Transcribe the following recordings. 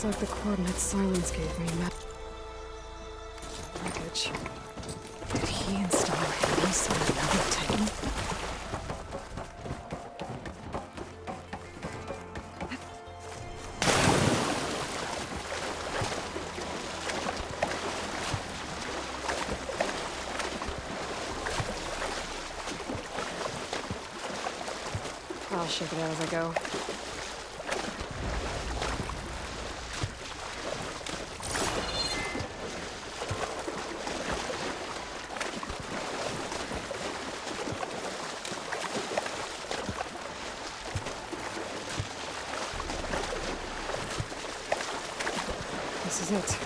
Looks like the coordinates Silence gave me met wreckage. Did he install Hades on another Titan? I'll check it out as I go. This is it.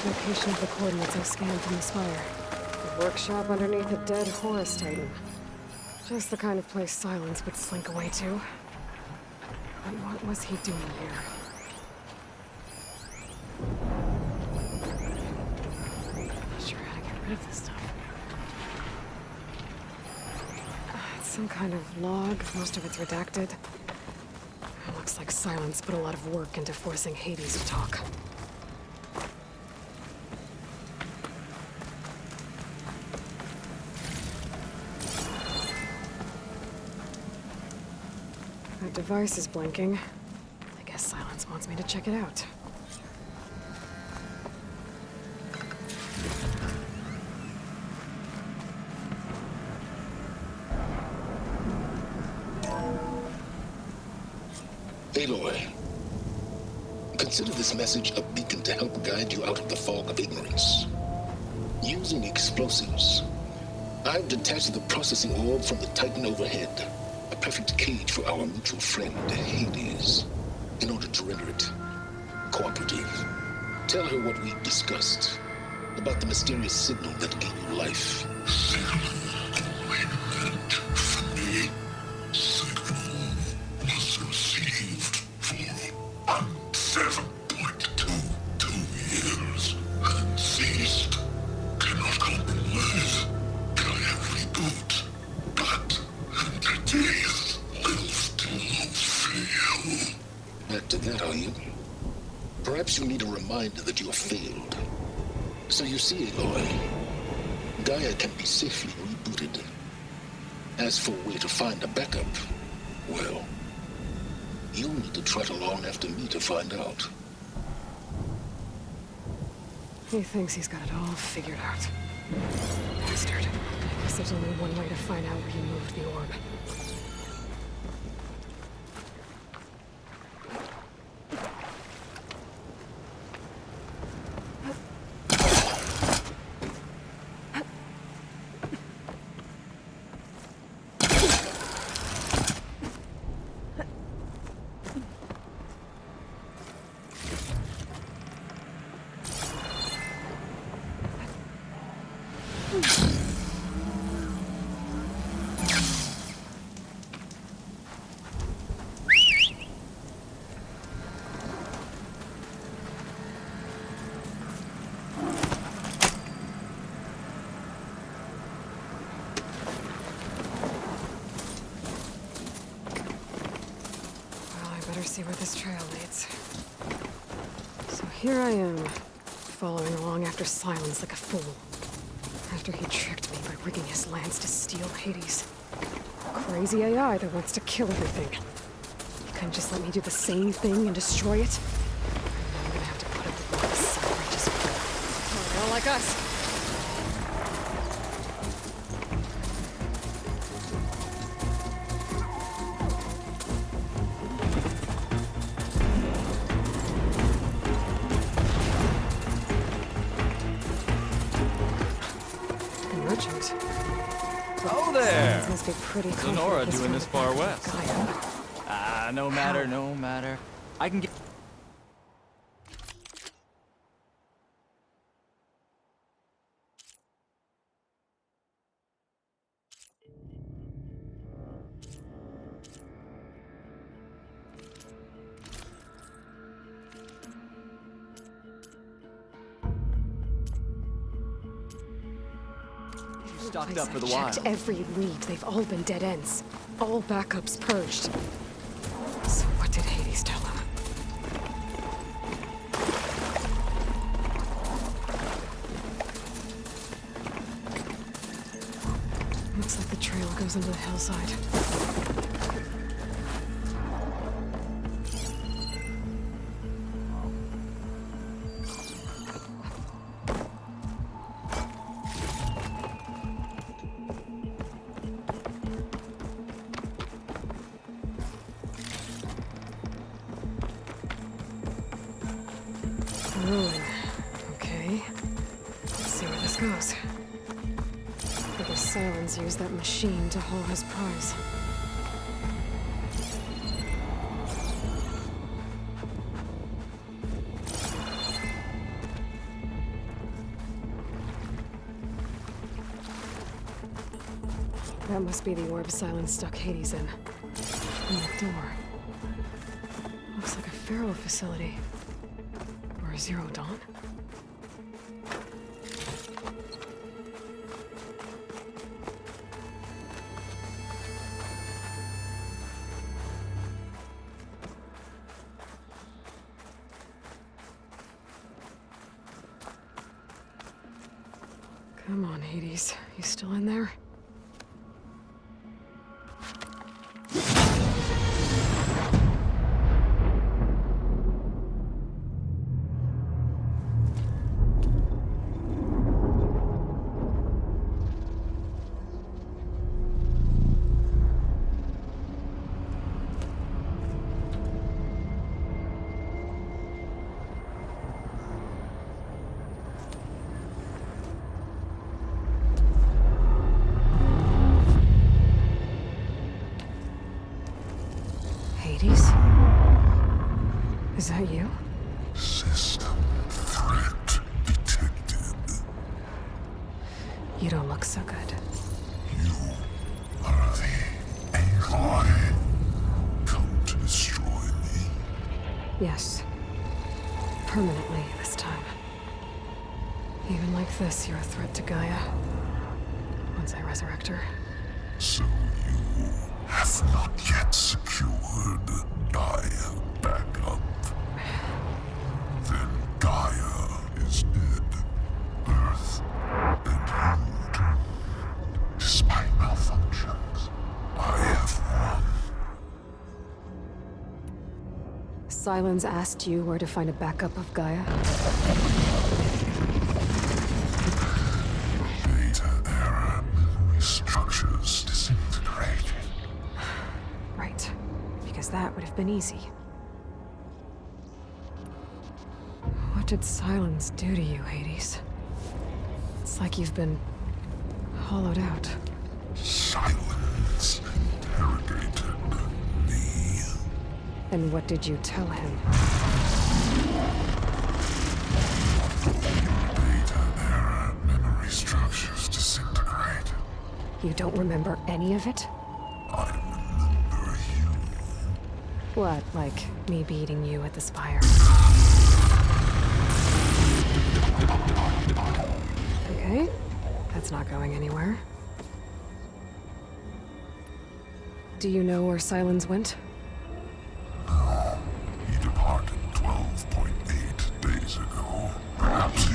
Location of the coordinates I scanned from the spire. The workshop underneath a dead Horus Titan. Just the kind of place Silence would slink away to. But what was he doing here? Not sure how to get rid of this stuff. It's some kind of log. Most of it's redacted. It looks like Silence put a lot of work into forcing Hades to talk. That device is blinking. I guess Silence wants me to check it out. Aloy, consider this message a beacon to help guide you out of the fog of ignorance. Using explosives, I've detached the processing orb from the Titan overhead. A perfect cage for our mutual friend, Hades, in order to render it cooperative. Tell her what we've discussed about the mysterious signal that gave you life. Signal meant for me. Signal was received for 7.22 years and ceased. Cannot compromise. Can I reboot? But entities will still fail. Back to that, are you? Perhaps you need a reminder that you have failed. So you see, Aloy, Gaia can be safely rebooted. As for a way to find a backup, well, you'll need to trot along after me to find out. He thinks he's got it all figured out. Bastard. I guess there's only one way to find out where he moved the orb. See where this trail leads. So here I am, following along after Silence like a fool. After he tricked me by rigging his lance to steal Hades. Crazy AI that wants to kill everything. He couldn't just let me do the same thing and destroy it. I'm gonna have to put up with this self-righteous fool. Oh, they don't like us. Oh there! Must be pretty Sonora doing this far west. Gaia. No matter. I can get... Stocked up for the wild. Checked every lead. They've all been dead ends. All backups purged. So what did Hades tell him? trail goes into the hillside. Ruin. Okay. Let's see where this goes. I guess Silence used that machine to haul his prize. That must be the orb Silence stuck Hades in. And the door. Looks like a Pharaoh facility. Or a Zero Dawn? Come on, Hades. You still in there? Hades? Is that you? System threat detected. You don't look so good. You are the Aloy. Come to destroy me. Yes. Permanently this time. Even like this, you're a threat to Gaia. Once I resurrect her. So you have not yet secured Gaia back up. Then Gaia is dead. Earth and you too. Despite malfunctions, I have won. Silence asked you where to find a backup of Gaia? Data error, memory structures disintegrated. Right. Because that would have been easy. What did Silence do to you, Hades? It's like you've been hollowed out. Silence interrogated me. And what did you tell him? Data error, memory structures disintegrated. You don't remember any of it? I remember you. What, like me beating you at the spire? Okay, that's not going anywhere. Do you know where Silence went? No, he departed 12.8 days ago. Perhaps he...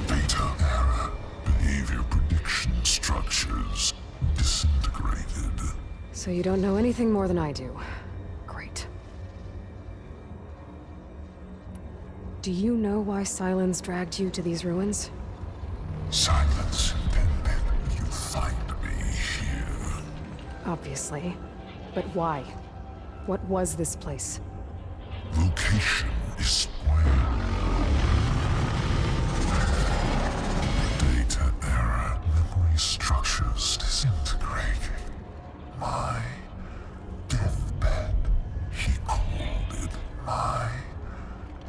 Data error, behavior prediction structures disintegrated. So you don't know anything more than I do. Great. Do you know why Silence dragged you to these ruins? Silence intended you find me here. Obviously. But why? What was this place? Location is where data error, memory structures disintegrated. My deathbed, he called it my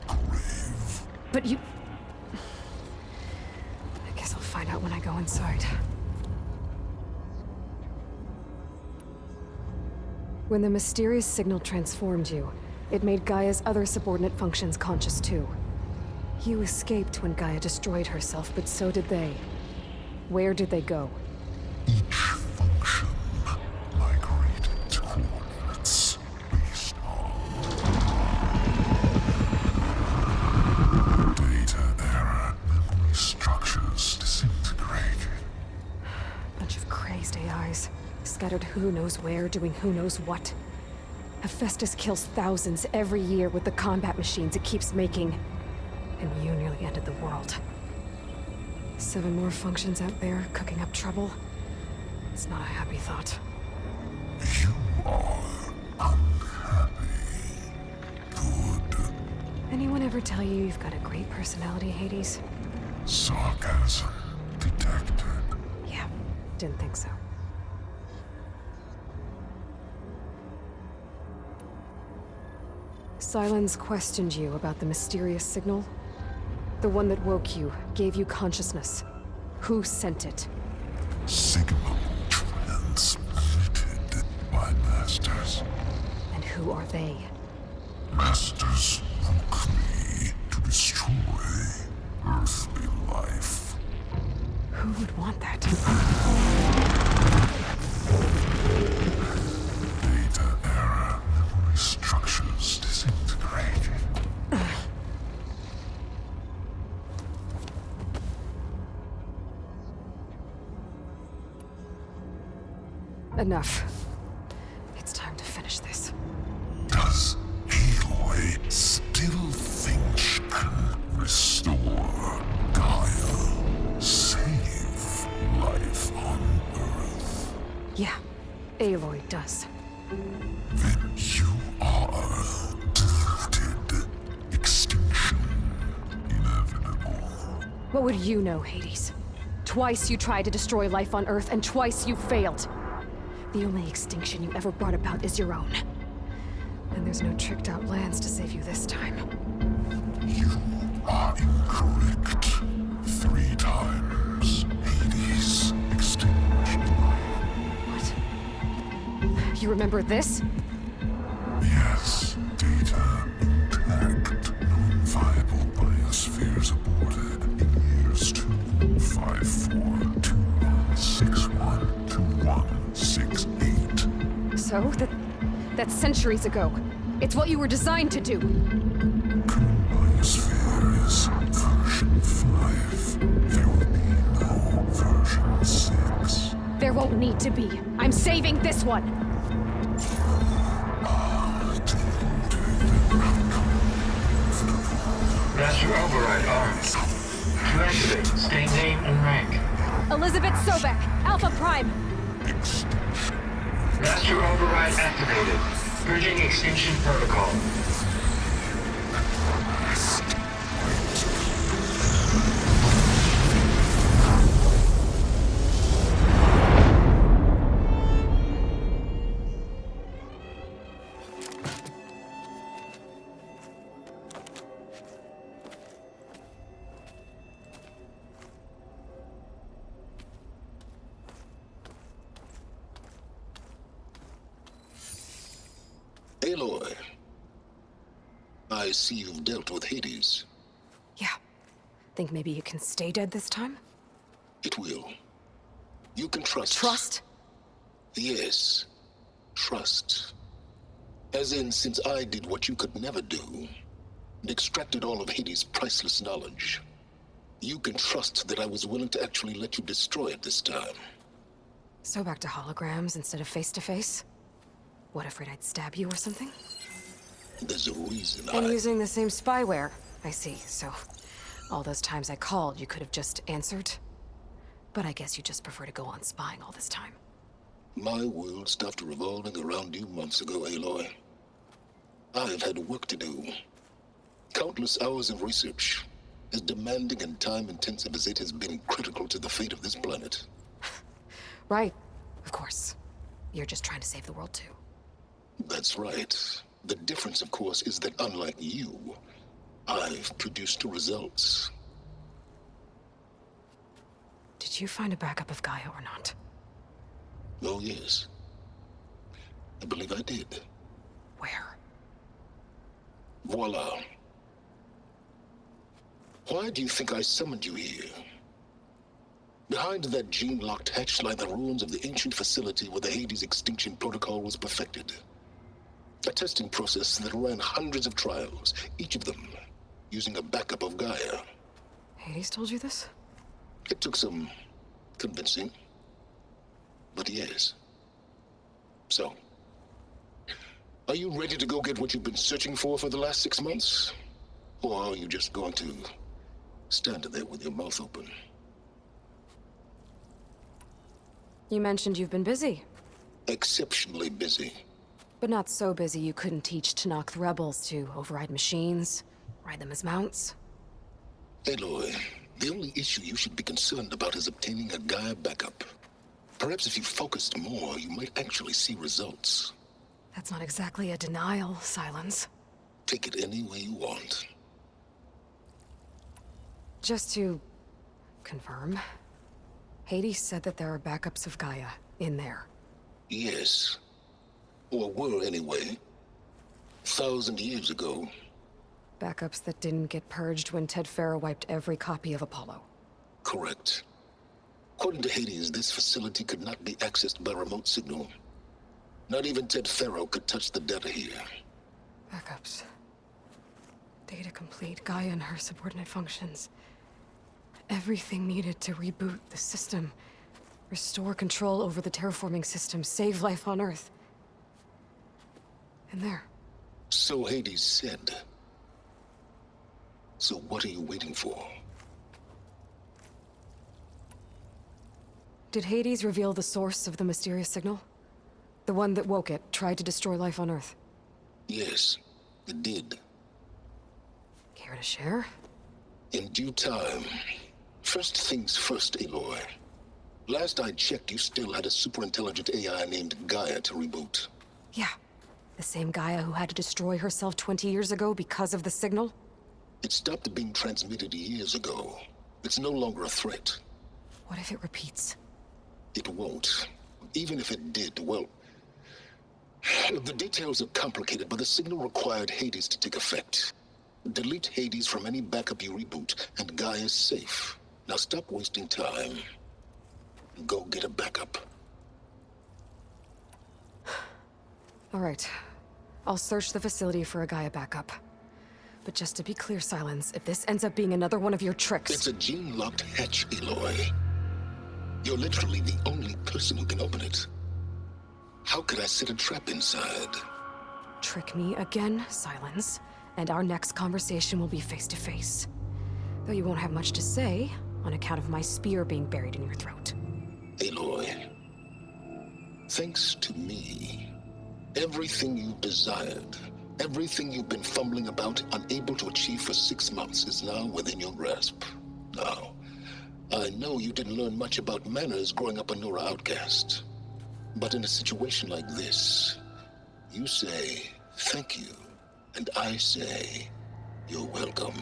grave. But you... I guess I'll find out when I go inside. When the mysterious signal transformed you, it made Gaia's other subordinate functions conscious too. You escaped when Gaia destroyed herself, but so did they. Where did they go? Each function migrated to coordinates based on data error, memory structures scattered who knows where, doing who knows what. Hephaestus kills thousands every year with the combat machines it keeps making. And you nearly ended the world. 7 more functions out there, cooking up trouble. It's not a happy thought. You are unhappy. Good. Anyone ever tell you you've got a great personality, Hades? Sarcasm detected. Yeah, didn't think so. Silence questioned you about the mysterious signal. The one that woke you, gave you consciousness. Who sent it? Signal transmitted by masters. And who are they? Masters woke me to destroy earthly life. Who would want that? Data error, memory structures disintegrating. Enough. It's time to finish this. Does Aloy still think she can restore Gaia? Save life on Earth? Yeah, Aloy does. Then you are deluded. Extinction inevitable. What would you know, Hades? Twice you tried to destroy life on Earth, and twice you failed. The only extinction you ever brought about is your own. And there's no tricked-out lands to save you this time. You are incorrect. 3 times. Hades. Extinction. What? You remember this? Yes. Data intact. Non-viable biospheres aborted in years 254, 2161, 2168. So, that's centuries ago. It's what you were designed to do. Biosphere is version 5. There will be no version 6. There won't need to be. I'm saving this one. Master override armed. To activate, state name and rank. Elizabeth Sobek, Alpha Prime. Master override activated. Purging extinction protocol. Aloy, I see you've dealt with Hades. Yeah. Think maybe you can stay dead this time? It will. You can trust. Trust? Yes. Trust. As in, since I did what you could never do, and extracted all of Hades' priceless knowledge, you can trust that I was willing to actually let you destroy it this time. So back to holograms instead of face-to-face? What, afraid I'd stab you or something? There's a reason And using the same spyware. I see, so all those times I called, you could have just answered? But I guess you just prefer to go on spying all this time. My world stopped revolving around you months ago, Aloy. I've had work to do. Countless hours of research, as demanding and time-intensive as it has been critical to the fate of this planet. Right, of course. You're just trying to save the world too. That's right. The difference, of course, is that unlike you, I've produced results. Did you find a backup of Gaia or not? Oh, yes. I believe I did. Where? Voila. Why do you think I summoned you here? Behind that gene-locked hatch lie the ruins of the ancient facility where the Hades extinction protocol was perfected. A testing process that ran hundreds of trials, each of them using a backup of Gaia. Hades told you this? It took some convincing, but yes. So, are you ready to go get what you've been searching for the last 6 months? Or are you just going to stand there with your mouth open? You mentioned you've been busy. Exceptionally busy. But not so busy you couldn't teach Tanakh rebels to override machines, ride them as mounts. Aloy, the only issue you should be concerned about is obtaining a Gaia backup. Perhaps if you focused more, you might actually see results. That's not exactly a denial, Silence. Take it any way you want. Just to confirm, Hades said that there are backups of Gaia in there. Yes. Or were anyway. 1,000 years ago. Backups that didn't get purged when Ted Farrow wiped every copy of Apollo. Correct. According to Hades, this facility could not be accessed by remote signal. Not even Ted Farrow could touch the data here. Backups. Data complete, Gaia and her subordinate functions. Everything needed to reboot the system. Restore control over the terraforming system, save life on Earth. And there. So Hades said. So what are you waiting for? Did Hades reveal the source of the mysterious signal? The one that woke it, tried to destroy life on Earth? Yes, it did. Care to share? In due time. First things first, Aloy. Last I checked, you still had a superintelligent AI named Gaia to reboot. Yeah. The same Gaia who had to destroy herself 20 years ago because of the signal? It stopped being transmitted years ago. It's no longer a threat. What if it repeats? It won't. Even if it did, well... The details are complicated, but the signal required Hades to take effect. Delete Hades from any backup you reboot, and Gaia's safe. Now stop wasting time. Go get a backup. All right. I'll search the facility for a Gaia backup. But just to be clear, Silence, if this ends up being another one of your tricks... It's a gene-locked hatch, Aloy. You're literally the only person who can open it. How could I set a trap inside? Trick me again, Silence, and our next conversation will be face-to-face. Though you won't have much to say, on account of my spear being buried in your throat. Aloy, thanks to me, everything you've desired, everything you've been fumbling about, unable to achieve for 6 months, is now within your grasp. Now, I know you didn't learn much about manners growing up a Nora outcast. But in a situation like this, you say, thank you, and I say, you're welcome.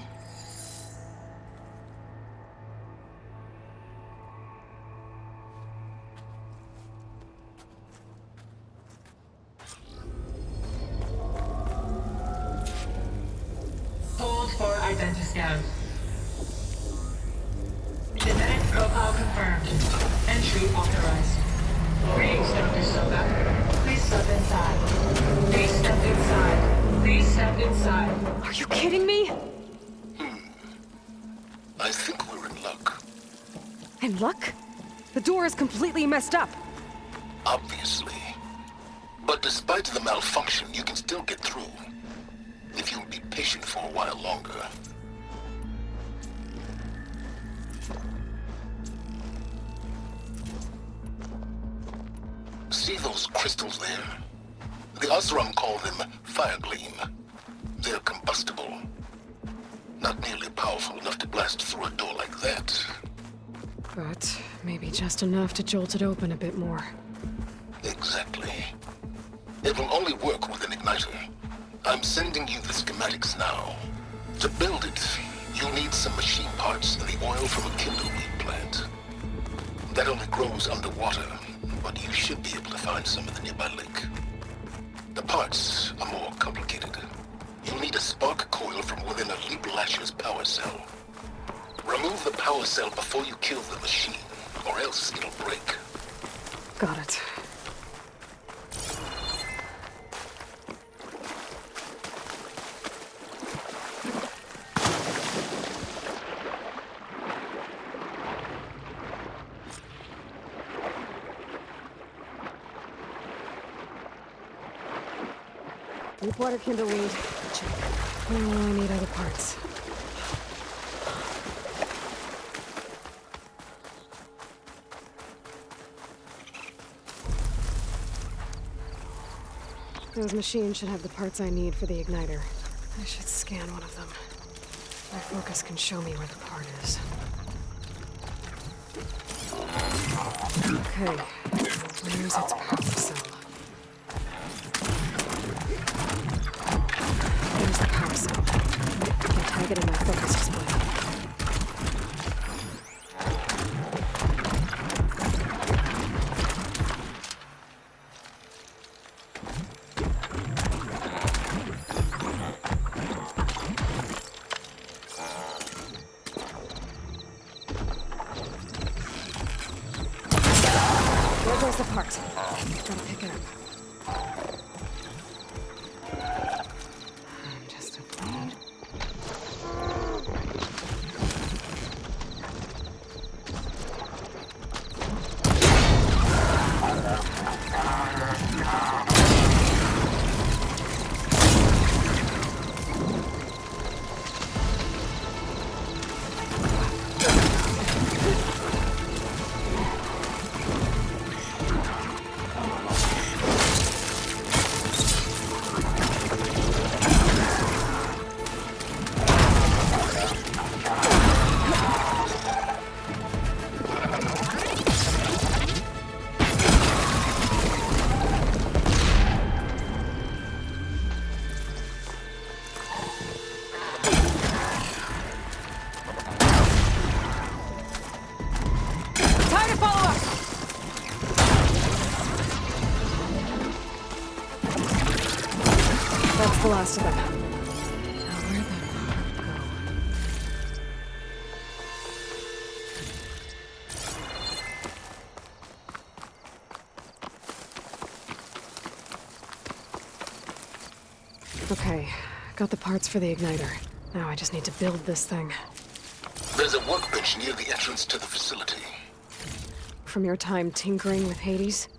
Hold for identiscan. Genetic profile confirmed. Entry authorized. Greetings, Dr. Soga. Please step inside. Please step inside. Please step inside. Are you kidding me? I think we're in luck. In luck? The door is completely messed up. Obviously. But despite the malfunction, you can still get through. If you'll be patient for a while longer. See those crystals there? The Osram call them fire gleam. They're combustible. Not nearly powerful enough to blast through a door like that. But maybe just enough to jolt it open a bit more. Exactly. It will only work with an igniter. I'm sending you the schematics now. To build it, you'll need some machine parts and the oil from a kindleweed plant. That only grows underwater, but you should be able to find some in the nearby lake. The parts are more complicated. You'll need a spark coil from within a Leap Lasher's power cell. Remove the power cell before you kill the machine, or else it'll break. Got it. Deep water kindleweed. Check. Oh, I need other parts. Those machines should have the parts I need for the igniter. I should scan one of them. My focus can show me where the part is. Okay, where's its power cell? There's the power cell. I can tag it in my focus display. There goes the part. Gotta pick it up. Just a blade. Time to follow up! That's the last of them. Now where'd that part go? Okay, got the parts for the igniter. Now I just need to build this thing. There's a workbench near the entrance to the facility. From your time tinkering with Hades?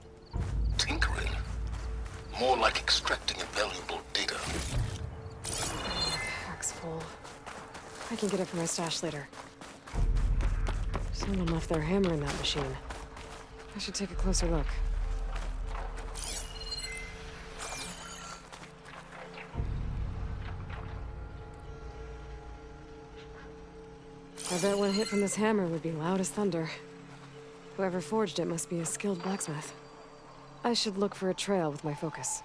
Tinkering? More like extracting invaluable data. Pack's full. I can get it from my stash later. Someone left their hammer in that machine. I should take a closer look. I bet one hit from this hammer would be loud as thunder. Whoever forged it must be a skilled blacksmith. I should look for a trail with my focus.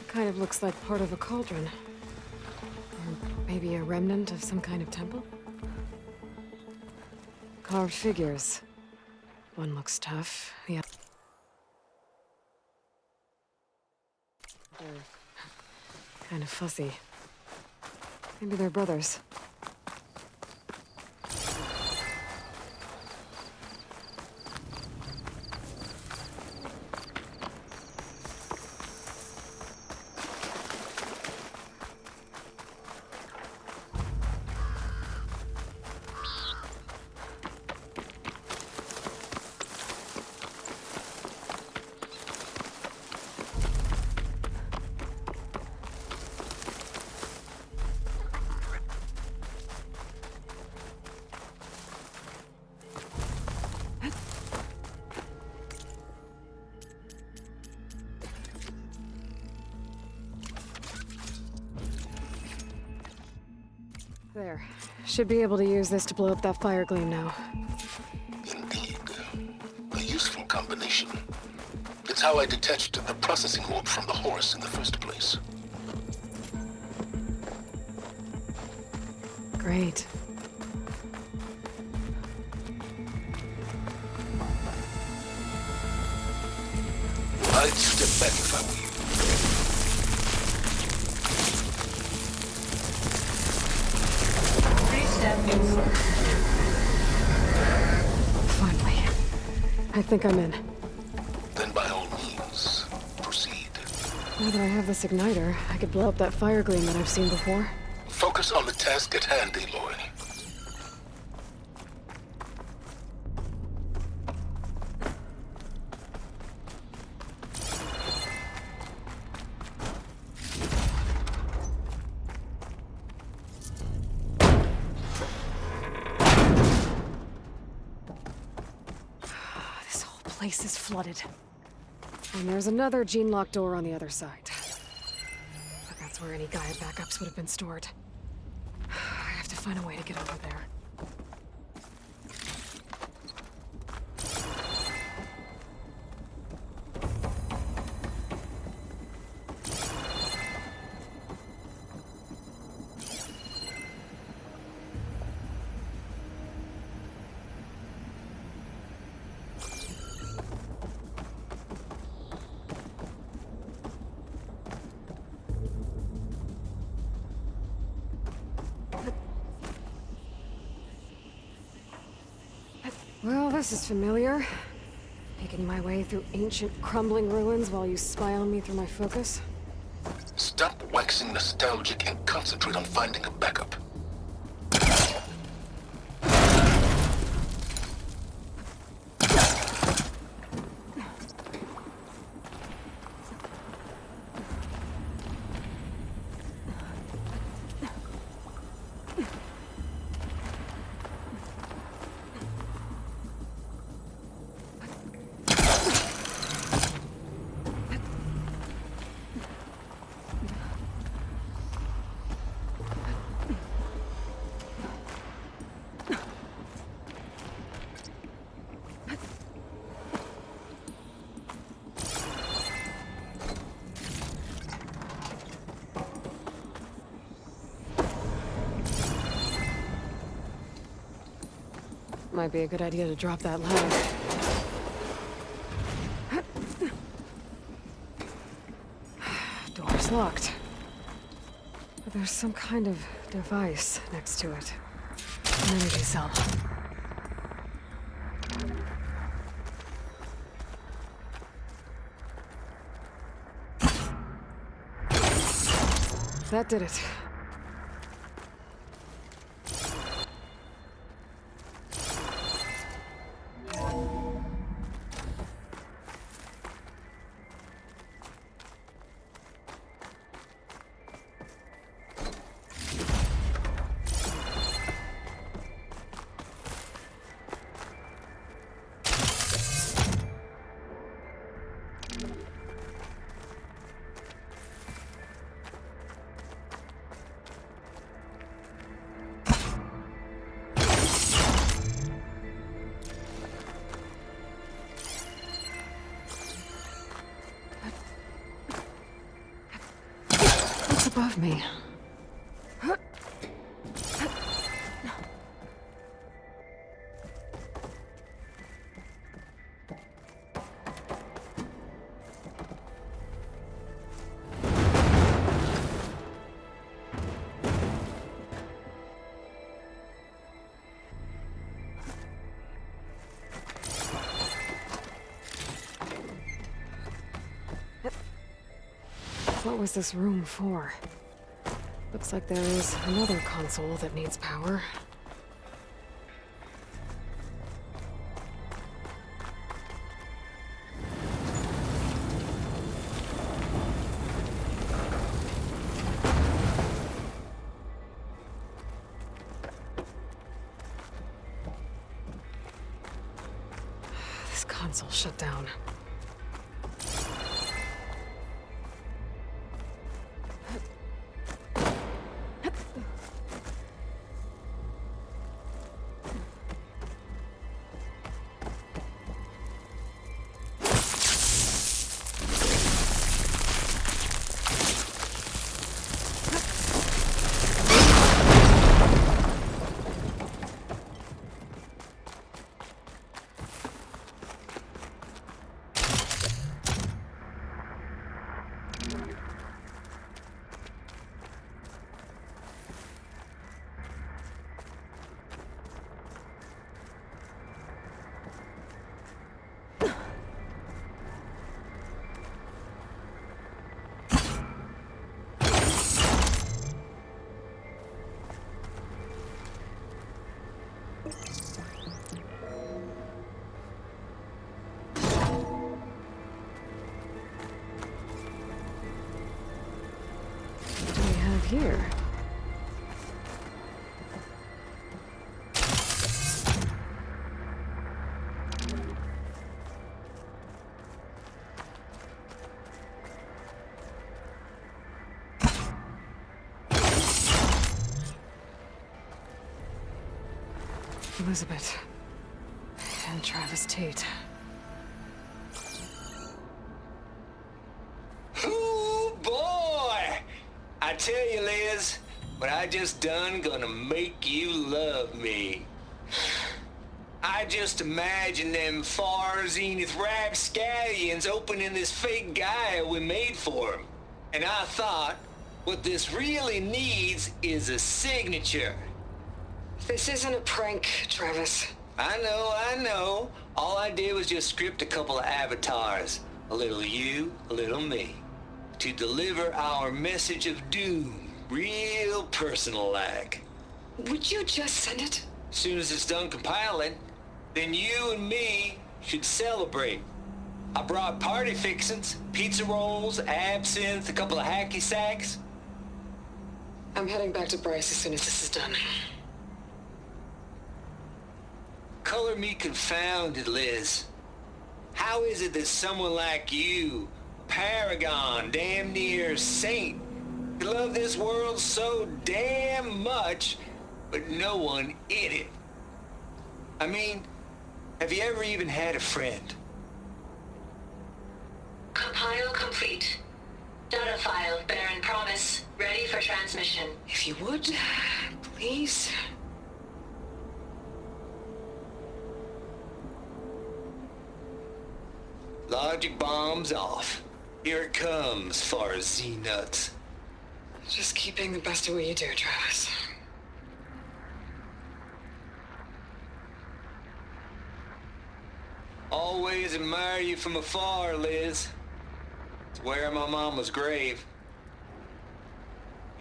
Kind of looks like part of a cauldron. Or maybe a remnant of some kind of temple? Carved figures. One looks tough, the other... kind of fussy. Maybe they're brothers. There. Should be able to use this to blow up that fire gleam now. Indeed. A useful combination. It's how I detached the processing orb from the horse in the first place. Great. I'd step back if I were you. insert. Finally. I think I'm in. Then by all means, proceed. Now that I have this igniter, I could blow up that fire gleam that I've seen before. Focus on the task at hand, Aloy. This whole place is flooded. And there's another gene-locked door on the other side. But that's where any Gaia backups would have been stored. I have to find a way to get over there. Well, this is familiar. Making my way through ancient, crumbling ruins while you spy on me through my focus. Stop waxing nostalgic and concentrate on finding a backup. Might be a good idea to drop that ladder. Door's locked. But there's some kind of device next to it. An energy cell. That did it. Above me. What was this room for? Looks like there is another console that needs power. This console shut down. Elizabeth. And Travis Tate. Ooh, boy! I tell you, Liz, what I just done gonna make you love me. I just imagine them far zenith rapscallions opening this fake Gaia we made for him. And I thought, what this really needs is a signature. This isn't a prank, Travis. I know. All I did was just script a couple of avatars. A little you, a little me. To deliver our message of doom, real personal-like. Would you just send it? Soon as it's done compiling, then you and me should celebrate. I brought party fixins, pizza rolls, absinthe, a couple of hacky sacks. I'm heading back to Bryce as soon as this is done. Color me confounded, Liz. How is it that someone like you, paragon, damn near saint, could love this world so damn much, but no one in it? I mean, have you ever even had a friend? Compile complete. Data file, Baron Promise, ready for transmission. If you would, please. Logic bomb's off. Here it comes, far as Z-nuts. Just keep being the best at what you do, Travis. Always admire you from afar, Liz. It's where my mama's grave.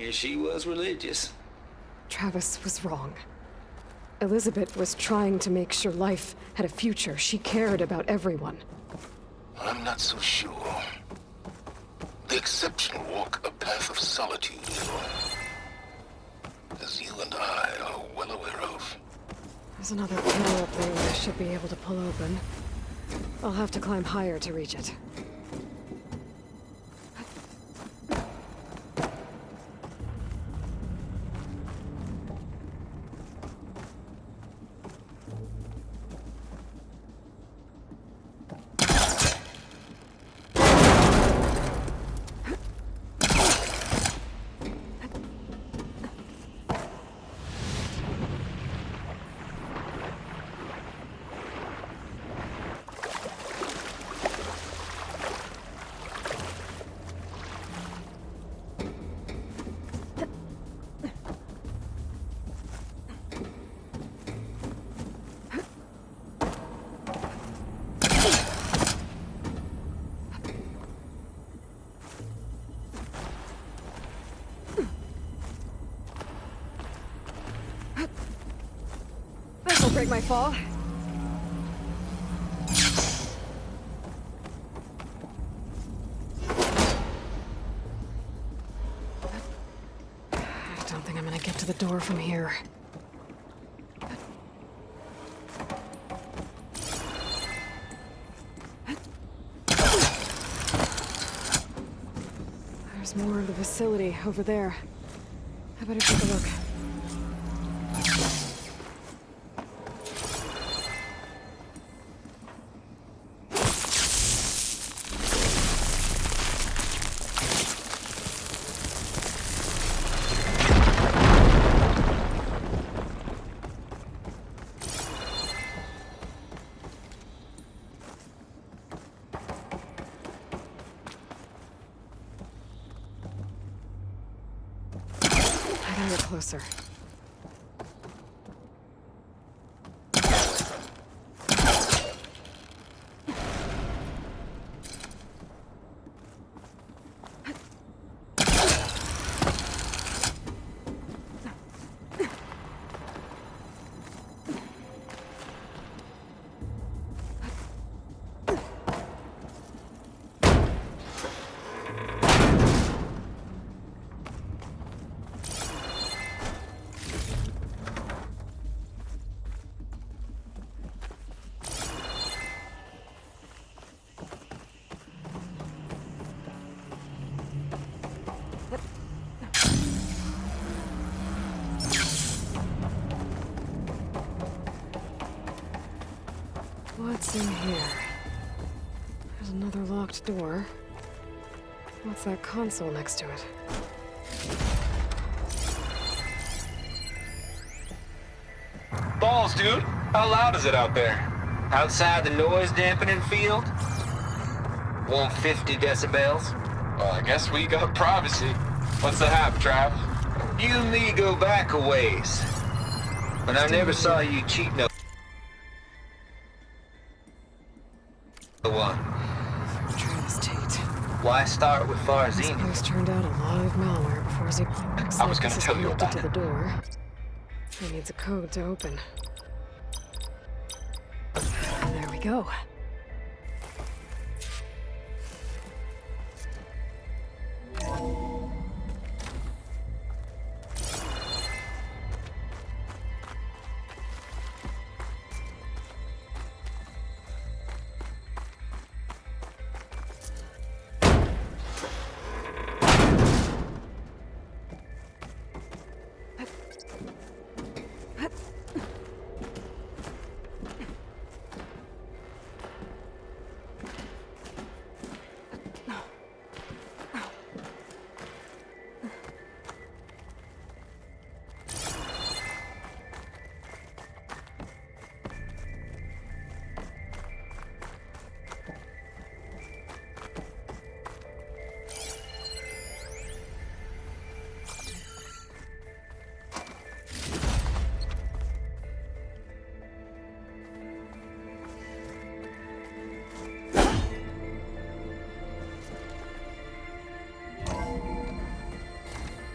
And she was religious. Travis was wrong. Elizabeth was trying to make sure life had a future. She cared about everyone. I'm not so sure. The exceptional walk a path of solitude, as you and I are well aware of. There's another pillar up there that I should be able to pull open. I'll have to climb higher to reach it. This'll break my fall. I don't think I'm gonna get to the door from here. There's more of the facility over there. I better take a look. I gotta get closer. What's in here? There's another locked door. What's that console next to it? Balls, dude. How loud is it out there? Outside the noise dampening field? 150 decibels? Well, I guess we got privacy. What's the hap, Trav? You and me go back a ways. But I never saw you cheat no one. Travis Tate. Why start with This Farzini? place turned out a lot of malware before he... I was gonna tell you about to it. the door. He needs a code to open. And there we go.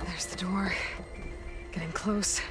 There's the door. Getting close.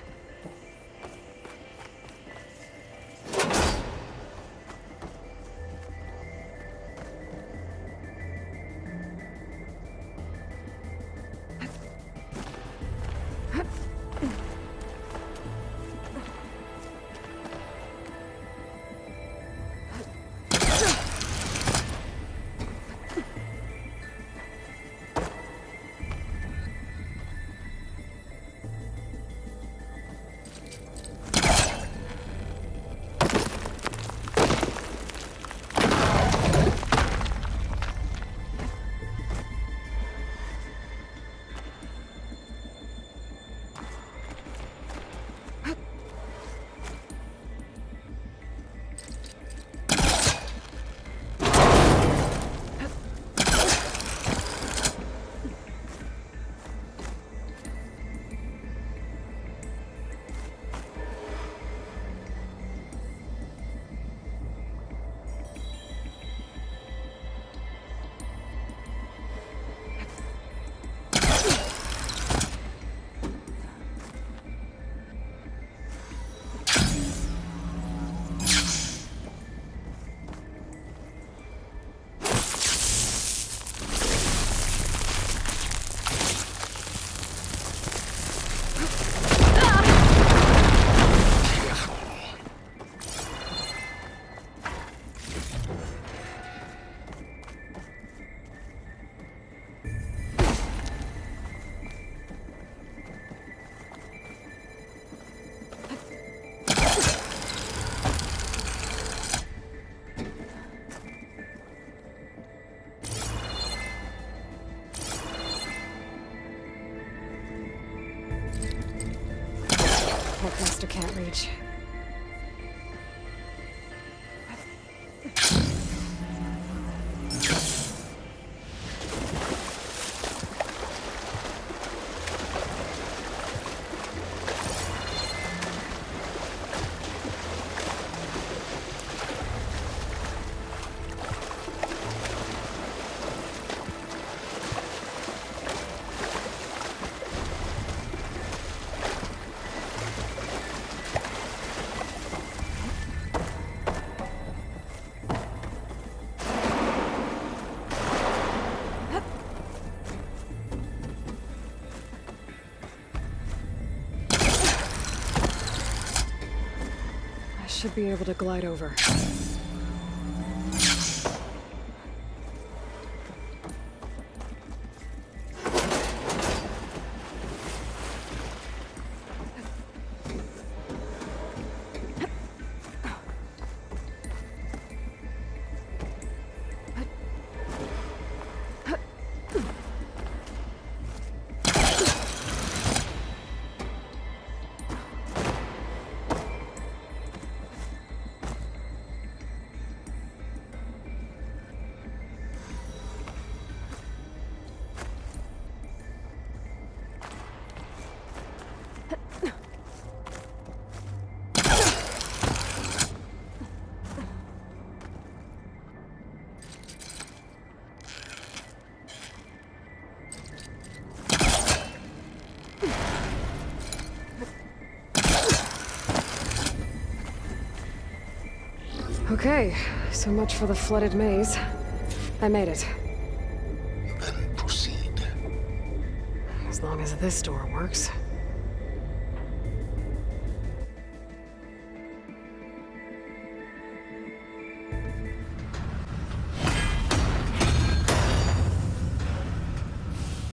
Master can't reach. Should be able to glide over. Okay, so much for the flooded maze. I made it. Then proceed. As long as this door works.